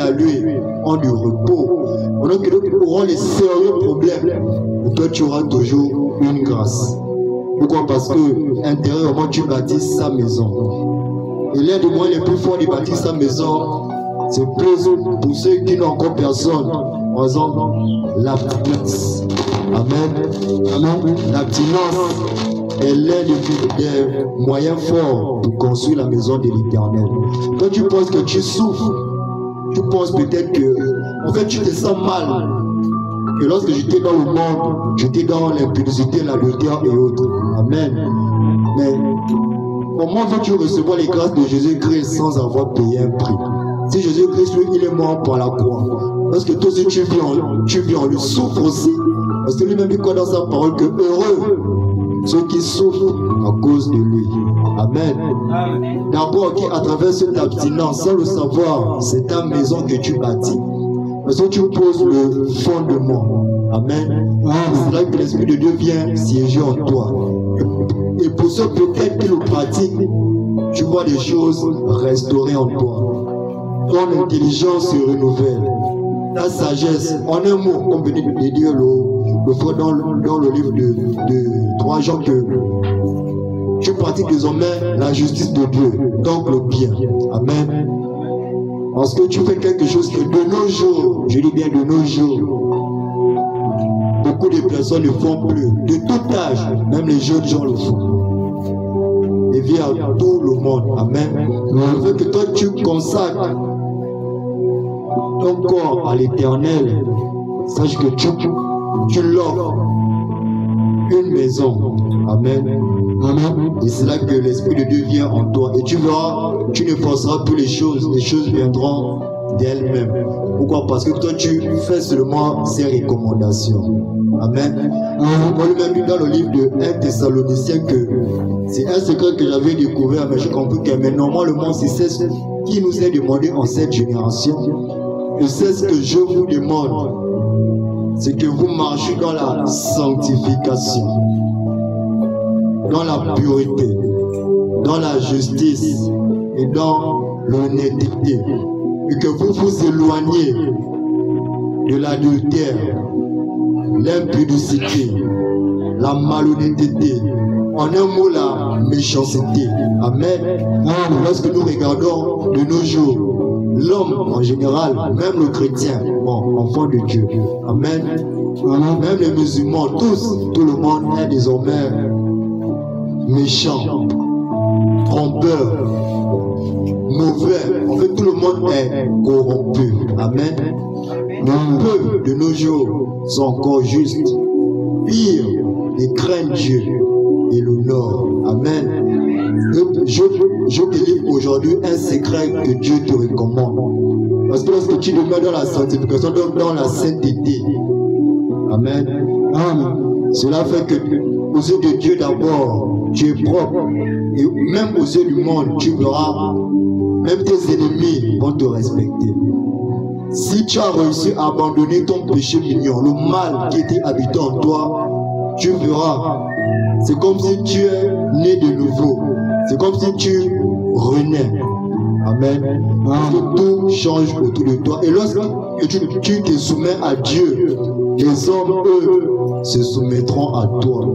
à lui ont du repos. Pendant que d'autres auront les sérieux problèmes, toi tu auras toujours une grâce. Pourquoi? Parce que intérieurement tu bâtis sa maison. Et l'un des moyens les plus forts de bâtir sa maison, c'est plus pour ceux qui n'ont encore personne. Par exemple, l'abstinence. Amen. Amen. L'abstinence est l'un des moyens forts pour construire la maison de l'Éternel. Quand tu penses que tu souffres, tu penses peut-être que, en fait, tu te sens mal. Que lorsque j'étais dans le monde, j'étais dans l'impudicité, l'adultère et autres. Amen. Mais comment veux-tu recevoir les grâces de Jésus-Christ sans avoir payé un prix? Si Jésus-Christ, lui, il est mort par la croix. Parce que toi aussi, tu vis en lui, souffre aussi. Parce que lui-même dit quoi dans sa parole? Que heureux ceux qui souffrent à cause de lui. Amen. D'abord, à travers cette abstinence, sans le savoir, c'est ta maison que tu bâtis. Parce que tu poses le fondement. Amen. C'est là que l'Esprit de Dieu vient siéger en toi. Et pour ceux peut-être qui le pratiquent, tu vois des choses restaurées en toi. Ton intelligence se renouvelle. Ta sagesse, en un mot, comme venait de dire le frère dans le livre de 3 Jean, que tu pratiques désormais la justice de Dieu, donc le bien. Amen. Parce que tu fais quelque chose que de nos jours, je dis bien de nos jours, beaucoup de personnes ne font plus. De tout âge, même les jeunes gens le font. Et via tout le monde. Amen. Le fait que toi tu consacres ton corps à l'Éternel, sache que tu l'offres une maison. Amen. Amen. Et c'est là que l'Esprit de Dieu vient en toi. Et tu verras, tu ne forceras plus les choses viendront d'elles-mêmes. Pourquoi? Parce que toi tu fais seulement ces recommandations. Amen. Moi lui-même dit dans le livre de 1 Thessaloniciens que c'est un secret que j'avais découvert, mais j'ai compris que mais normalement c'est ce qui nous est demandé en cette génération. Et c'est ce que je vous demande, c'est que vous marchiez dans la sanctification, dans la pureté, dans la justice et dans l'honnêteté, et que vous vous éloignez de l'adultère, l'impudicité, la malhonnêteté, en un mot la méchanceté. Amen. Lorsque nous regardons de nos jours, l'homme en général, même le chrétien, bon, enfant de Dieu, amen, même les musulmans, tout le monde est désormais méchant, trompeur, mauvais. En fait, tout le monde est corrompu. Amen. Peu de nos jours sont encore justes. Pire, ils craignent Dieu et l'honneur. Amen. Je te livre aujourd'hui un secret que Dieu te recommande. Parce que lorsque tu demeures dans la sanctification, dans la sainteté, amen, cela fait que aux yeux de Dieu d'abord, tu es propre. Et même aux yeux du monde, tu verras, même tes ennemis vont te respecter. Si tu as réussi à abandonner ton péché mignon, le mal qui était habitant en toi, tu verras. C'est comme si tu es né de nouveau. C'est comme si tu renais. Amen. Tout change autour de toi. Et lorsque tu te soumets à Dieu, les hommes, eux, se soumettront à toi.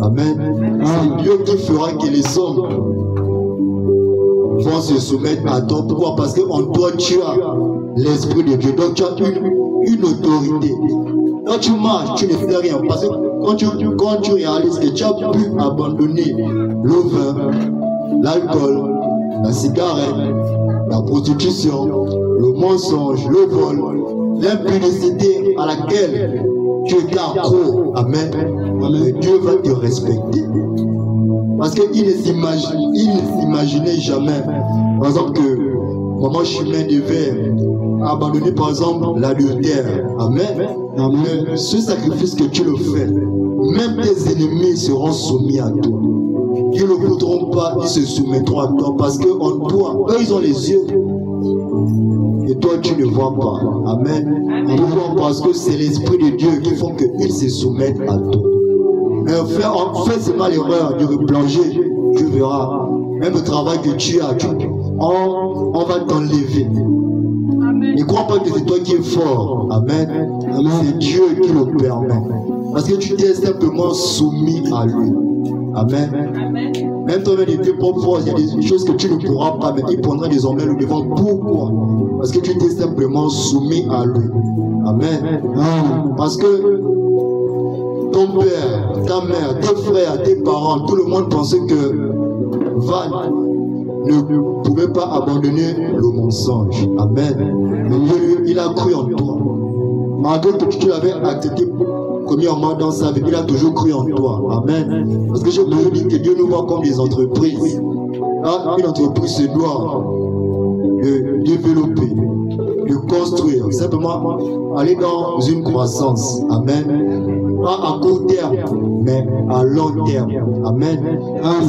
Amen. C'est Dieu qui fera que les hommes vont se soumettre à toi. Pourquoi? Parce qu'en toi, tu as l'Esprit de Dieu. Donc tu as une autorité. Quand tu marches, tu ne fais rien. Parce que quand tu réalises que tu as pu abandonner le vin, l'alcool, la cigarette, la prostitution, le mensonge, le vol, l'impudicité à laquelle tu es accro, amen, Dieu va te respecter. Parce qu'il ne s'imaginait jamais, par exemple, que maman chemin devait abandonner, par exemple, l'adultère. Amen. Amen. Ce sacrifice que tu le fais, même tes ennemis seront soumis à toi. Ils ne le voudront pas, ils se soumettront à toi parce qu'en toi, eux, ils ont les yeux. Et toi, tu ne vois pas. Amen. Pourquoi? Parce que c'est l'Esprit de Dieu qui font qu'ils se soumettent à toi. Mais fais seulement l'erreur de replonger, tu verras. Même le travail que tu as, on va t'enlever. Ne crois pas que c'est toi qui es fort. Amen. C'est Dieu qui le permet. Parce que tu t'es simplement soumis à lui. Amen. Même toi-même, tu n'es pas fort. Il y a des choses que tu ne pourras pas, mais il prendra désormais le devant. Pourquoi? Parce que tu t'es simplement soumis à lui. Amen. Parce que ton père, ta mère, tes frères, tes parents, tout le monde pensait que Van ne pouvait pas abandonner le mensonge. Amen. Mais Dieu, il a cru en toi. Malgré que tu l'avais accepté premièrement dans sa vie, il a toujours cru en toi. Amen. Parce que je me dis que Dieu nous voit comme des entreprises. Quand une entreprise se doit de développer, de construire, simplement aller dans une croissance. Amen. Pas à court terme, mais à long terme. Amen.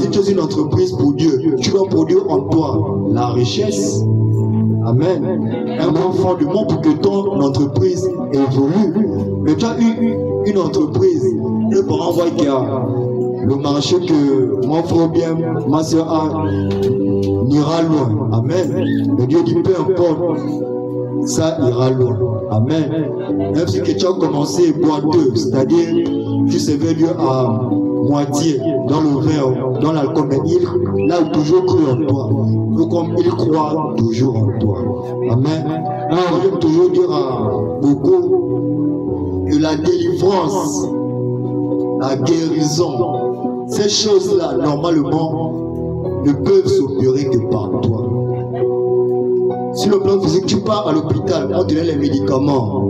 Si tu es une entreprise pour Dieu, tu dois produire en toi la richesse. Amen. Un bon fondement pour que ton entreprise évolue. Mais tu as eu une entreprise, le parent voit qu'il y a le marché que mon frère bien, ma soeur a, n'ira loin. Amen. Mais Dieu dit peu importe, ça ira loin. Amen. Même si que tu as commencé boiteux, c'est-à-dire tu servais Dieu à moitié dans le verre, dans l'alcool, mais il a toujours cru en toi. Tout comme il croit toujours en toi. Amen. Alors, je veux toujours dire à beaucoup que la délivrance, la guérison, ces choses-là, normalement, ne peuvent s'opérer que par toi. Sur le plan physique, tu pars à l'hôpital, on te donne les médicaments,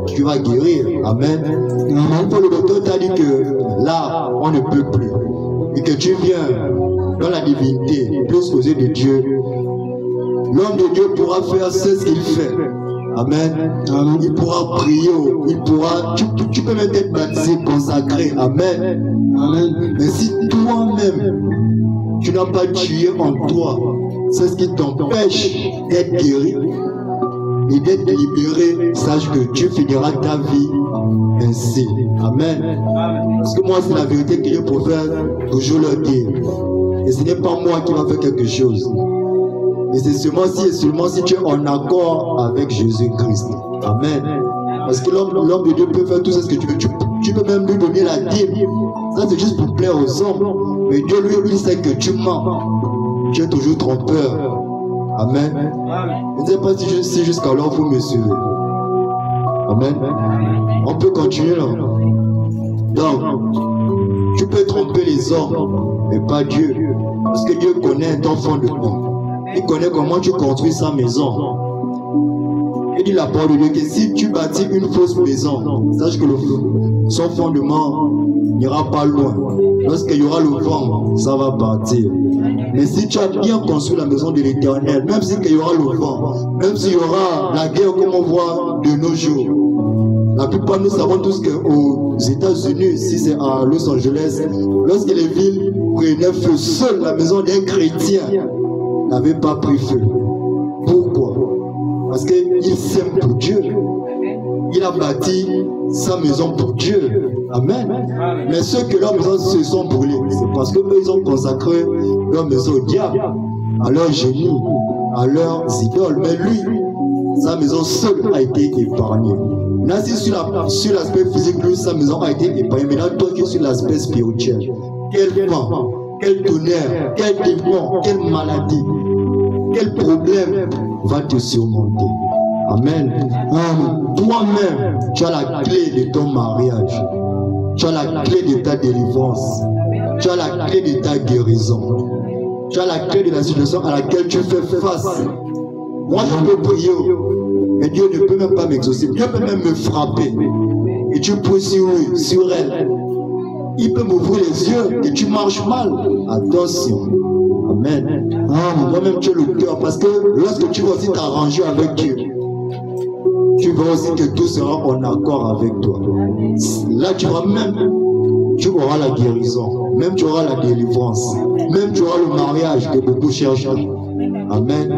tu vas guérir. Amen. Le docteur t'a dit que là, on ne peut plus. Et que tu viens dans la divinité, plus aux yeux de Dieu. L'homme de Dieu pourra faire ce qu'il fait. Amen. Il pourra prier, il pourra, tu peux même être baptisé, consacré. Amen. Amen. Mais si toi-même, tu n'as pas tué en toi, c'est ce qui t'empêche d'être guéri et d'être libéré. Sache que tu finiras ta vie ainsi. Amen. Parce que moi, c'est la vérité que je préfère toujours leur dire. Et ce n'est pas moi qui va faire quelque chose. Et c'est seulement si tu es en accord avec Jésus-Christ. Amen. Parce que l'homme de Dieu peut faire tout ce que tu veux. Tu peux même lui donner la dîme. Ça, c'est juste pour plaire aux hommes. Mais Dieu, lui, il sait que tu mens. Tu es toujours trompeur. Amen. Je ne sais pas si jusqu'alors vous me suivez. Amen. On peut continuer là. Donc, tu peux tromper les hommes, mais pas Dieu. Parce que Dieu connaît ton fondement. Il connaît comment tu construis sa maison. Il dit la parole de Dieu que si tu bâtis une fausse maison, sache que son fondement n'ira pas loin. Lorsqu'il y aura le vent, ça va partir. Mais si tu as bien construit la maison de l'Éternel, même s'il y aura le vent, même s'il y aura la guerre comme on voit de nos jours, la plupart nous savons tous qu'aux États-Unis, si c'est à Los Angeles, lorsque les villes prenaient feu, seule la maison d'un chrétien n'avait pas pris feu. Pourquoi? Parce qu'il s'aime pour Dieu. Il a bâti sa maison pour Dieu. Amen. Mais ceux que leurs maisons se sont brûlées, c'est parce qu'eux ils ont consacré leur maison au diable, à leurs génies, à leurs idoles. Mais lui, sa maison seule a été épargnée. Là, si sur l'aspect physique, lui, sa maison a été épargnée. Mais là, toi qui es sur l'aspect spirituel, quel vent, quel tonnerre, quel démon, quelle maladie, quel problème va te surmonter? Amen. Toi-même, tu as la clé de ton mariage. Tu as la clé de ta délivrance. Tu as la clé de ta guérison. Tu as la clé de la situation à laquelle tu fais face. Moi, je peux prier, mais Dieu ne peut même pas m'exaucer. Dieu peut même me frapper. Et tu pries sur lui, sur elle. Il peut m'ouvrir les yeux et tu marches mal. Attention. Amen. Toi-même, tu es le cœur. Parce que lorsque tu vas aussi t'arranger avec Dieu, tu verras aussi que tout sera en accord avec toi. Là, tu auras la guérison. Même tu auras la délivrance. Même tu auras le mariage que beaucoup cherchent. Amen.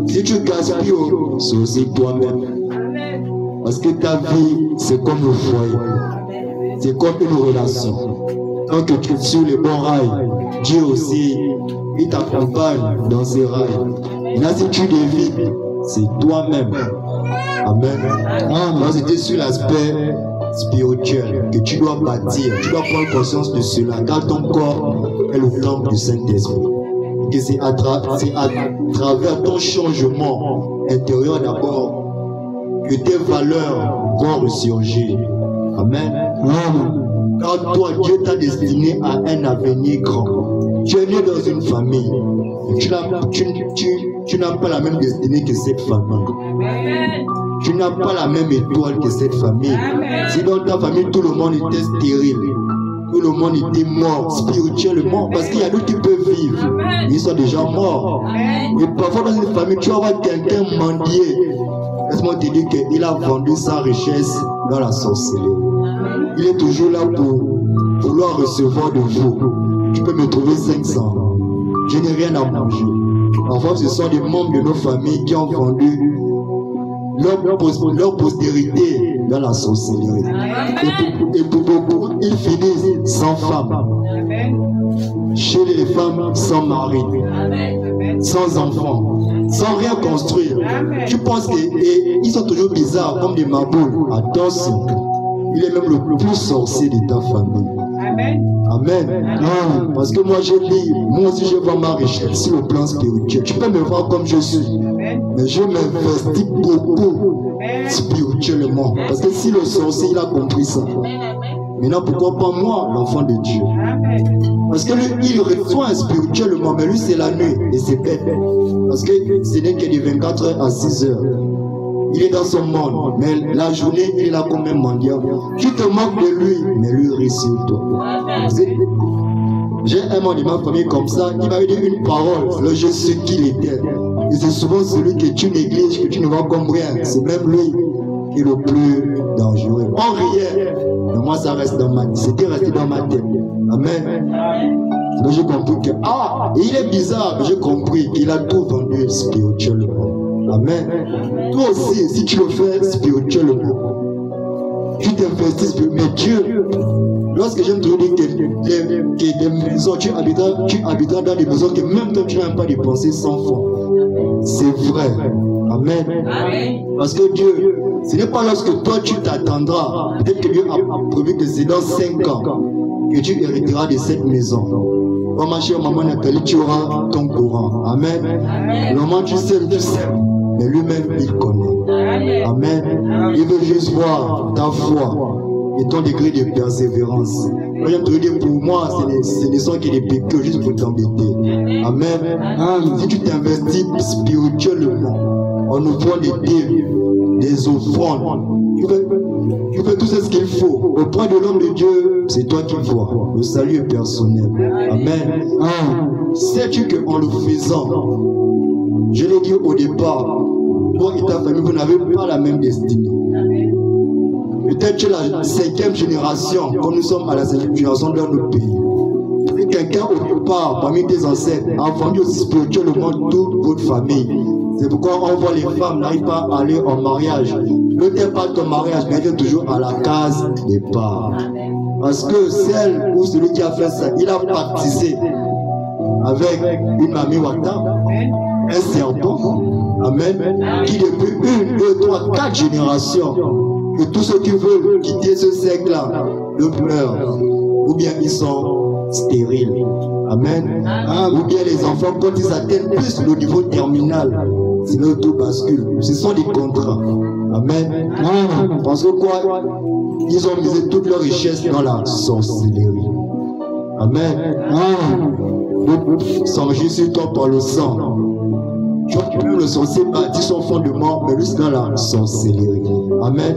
Si tu gaspilles, c'est aussi toi-même. Parce que ta vie, c'est comme le foyer. C'est comme une relation. Tant que tu es sur les bons rails, Dieu aussi, il t'accompagne dans ces rails. Et là, si tu dévies, c'est toi-même. Amen. Moi, c'était sur l'aspect spirituel que tu dois bâtir. Tu dois prendre conscience de cela, car ton corps est le temple du Saint-Esprit. Que c'est à travers ton changement intérieur d'abord que tes valeurs vont ressurgir. Amen. Car toi, Dieu t'a destiné à un avenir grand. Tu es né dans une famille. Tu n'as pas la même destinée que cette famille. Tu n'as pas la même étoile que cette famille. Si dans ta famille, tout le monde était stérile, tout le monde était mort spirituellement, parce qu'il y a d'autres qui peuvent vivre. Ils sont déjà morts. Et parfois dans une famille, tu vas voir quelqu'un mendier. Laisse-moi te dire qu'il a vendu sa richesse dans la sorcellerie. Il est toujours là pour vouloir recevoir de vous. Tu peux me trouver 500. Je n'ai rien à manger. Parfois, ce sont des membres de nos familles qui ont vendu leur postérité dans la sorcellerie. Et pour beaucoup, ils finissent sans femme. Chez les femmes, sans mari, sans enfants, sans rien construire. Tu penses qu'ils sont toujours bizarres comme des maboules. Attention, il est même le plus sorcier de ta famille. Amen. Parce que moi j'ai dit, moi aussi je vois ma richesse sur le plan spirituel. Tu peux me voir comme je suis, mais je m'investis beaucoup spirituellement. Parce que si le sorcier il a compris ça, maintenant pourquoi pas moi, l'enfant de Dieu? Parce que lui il reçoit spirituellement, mais lui c'est la nuit et c'est bête. Parce que ce n'est que de 24 h à 6 h. Il est dans son monde, mais la journée, il est là comme un mendiant. Tu te moques de lui, mais lui rit sur toi. J'ai un membre de ma famille comme ça, il m'avait dit une parole, alors je sais qu'il était. Et c'est souvent celui que tu négliges, que tu ne vois comme rien. C'est même lui qui est le plus dangereux. On riait, mais moi ça reste dans ma tête. C'était resté dans ma tête. Amen. Donc j'ai compris que, il est bizarre, mais j'ai compris qu'il a tout vendu spirituellement. Amen. Toi aussi, si tu le fais spirituellement, tu t'investis spirituellement. Mais Dieu, lorsque j'aime te dire que des maisons, tu habiteras dans des maisons que même toi tu n'as pas dépensé 100 fois. C'est vrai. Amen. Parce que Dieu, ce n'est pas lorsque toi tu t'attendras. Peut-être que Dieu a prévu que c'est dans 5 ans que tu hériteras de cette maison. Oh ma chère maman Nathalie, tu auras ton courant. Amen. Le moment tu sais. Mais lui-même, il connaît. Amen. Il veut juste voir ta foi et ton degré de persévérance. Moi, j'aime te dire, pour moi, ce ne sont que des péchés juste pour t'embêter. Amen. Si tu t'investis spirituellement, en ouvrant des offrandes, tu fais tout ce qu'il faut. Auprès de l'homme de Dieu, c'est toi qui vois. Le salut est personnel. Amen. Sais-tu qu'en le faisant, je l'ai dit au départ, toi et ta famille, vous n'avez pas la même destinée. Peut-être que la 5e génération, comme nous sommes à la 5e génération dans notre pays. Si quelqu'un au départ, parmi tes ancêtres, a vendu aussi spirituellement toute votre famille. C'est pourquoi on voit les femmes n'arrivent pas à aller en mariage. Ne t'aime pas ton mariage, mais elle est toujours à la case départ. Parce que celle ou celui qui a fait ça, il a baptisé avec une mamie Wata, un serpent, amen, qui depuis 1, 2, 3, 4 générations, que tous ceux qui veulent quitter ce siècle-là, le meurent, ou bien ils sont stériles, amen, ou bien les enfants, quand ils atteignent plus le niveau terminal, c'est leur tout bascule. Ce sont des contrats, amen, parce que quoi, ils ont misé toute leur richesse dans la sorcellerie, amen, s'enrichir sur toi par le sang. Tu vois que même le sorcier bâtit son fondement, mais lui c'est dans la sorcellerie. Amen.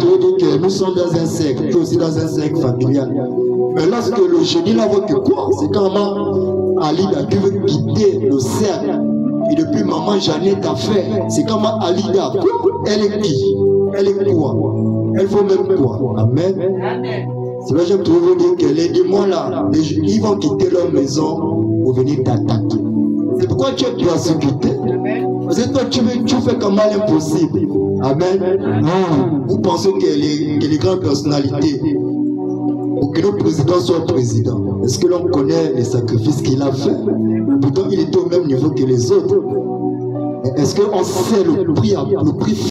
Tu veux dire que nous sommes dans un cercle, tu es aussi dans un cercle familial. Mais lorsque le génie là voit que quoi, c'est quand même Alida qui veut quitter le cercle. Et depuis maman Jeannette a fait, c'est comme Alida. Elle est qui? Elle est quoi? Elle vaut même quoi? Amen. C'est là que j'aime toujours dire que les démons là, ils vont quitter leur maison pour venir t'attaquer. C'est pourquoi tu es persécuté. Parce que toi tu fais comme mal impossible. Amen. Vous pensez que les grandes personnalités, pour que le président soit président, est-ce que l'on connaît les sacrifices qu'il a fait? Pourtant il était au même niveau que les autres. Est-ce qu'on sait le prix